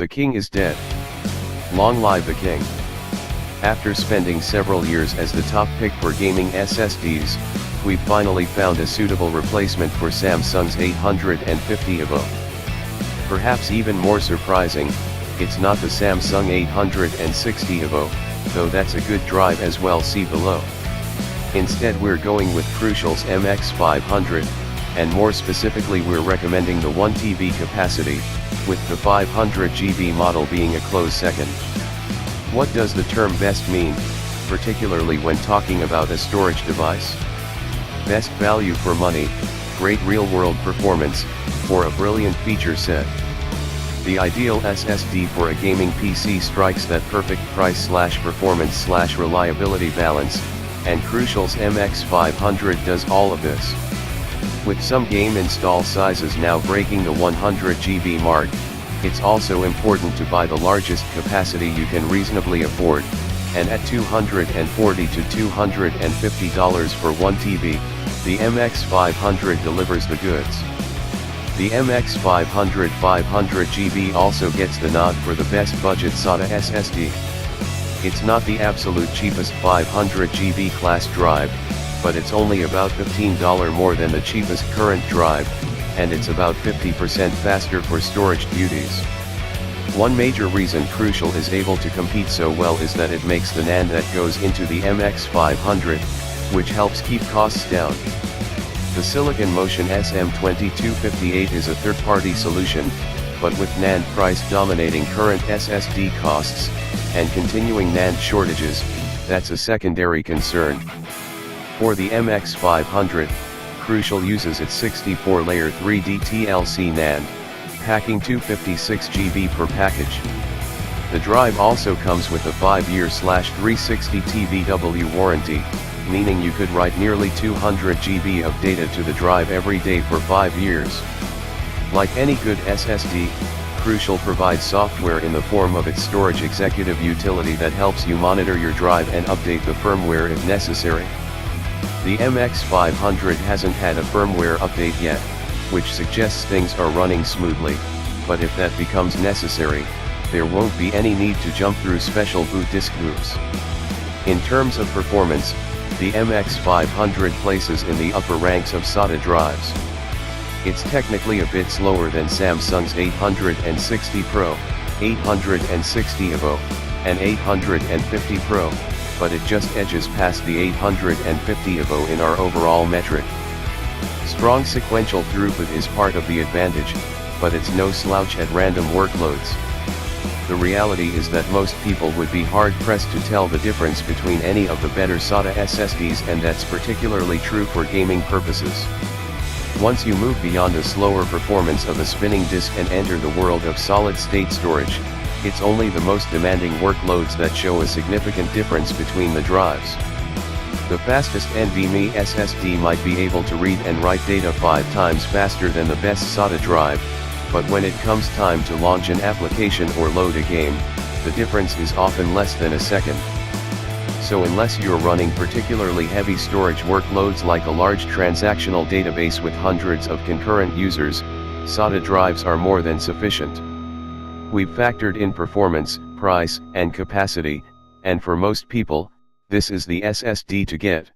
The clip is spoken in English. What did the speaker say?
The king is dead. Long live the king. After spending several years as the top pick for gaming SSDs, we finally found a suitable replacement for Samsung's 850 EVO. Perhaps even more surprising, it's not the Samsung 860 EVO, though that's a good drive as well, see below. Instead we're going with Crucial's MX500, and more specifically we're recommending the 1TB capacity, with the 500GB model being a close second. What does the term best mean, particularly when talking about a storage device? Best value for money, great real-world performance, or a brilliant feature set. The ideal SSD for a gaming PC strikes that perfect price/performance/reliability balance, and Crucial's MX500 does all of this. With some game install sizes now breaking the 100GB mark, it's also important to buy the largest capacity you can reasonably afford, and at $240 to $250 for 1TB, the MX500 delivers the goods. The MX500 500GB also gets the nod for the best budget SATA SSD. It's not the absolute cheapest 500GB class drive, but it's only about $15 more than the cheapest current drive, and it's about 50% faster for storage duties. One major reason Crucial is able to compete so well is that it makes the NAND that goes into the MX500, which helps keep costs down. The Silicon Motion SM2258 is a third-party solution, but with NAND price dominating current SSD costs, and continuing NAND shortages, that's a secondary concern. For the MX500, Crucial uses its 64-layer 3D TLC NAND, packing 256GB per package. The drive also comes with a 5-year/360 TBW warranty, meaning you could write nearly 200GB of data to the drive every day for 5 years. Like any good SSD, Crucial provides software in the form of its storage executive utility that helps you monitor your drive and update the firmware if necessary. The MX500 hasn't had a firmware update yet, which suggests things are running smoothly, but if that becomes necessary, there won't be any need to jump through special boot disk hoops. In terms of performance, the MX500 places in the upper ranks of SATA drives. It's technically a bit slower than Samsung's 860 Pro, 860 EVO, and 850 Pro, but it just edges past the 850 EVO in our overall metric. Strong sequential throughput is part of the advantage, but it's no slouch at random workloads. The reality is that most people would be hard-pressed to tell the difference between any of the better SATA SSDs, and that's particularly true for gaming purposes. Once you move beyond the slower performance of a spinning disk and enter the world of solid-state storage, it's only the most demanding workloads that show a significant difference between the drives. The fastest NVMe SSD might be able to read and write data 5 times faster than the best SATA drive, but when it comes time to launch an application or load a game, the difference is often less than a second. So unless you're running particularly heavy storage workloads like a large transactional database with hundreds of concurrent users, SATA drives are more than sufficient. We've factored in performance, price, and capacity, and for most people, this is the SSD to get.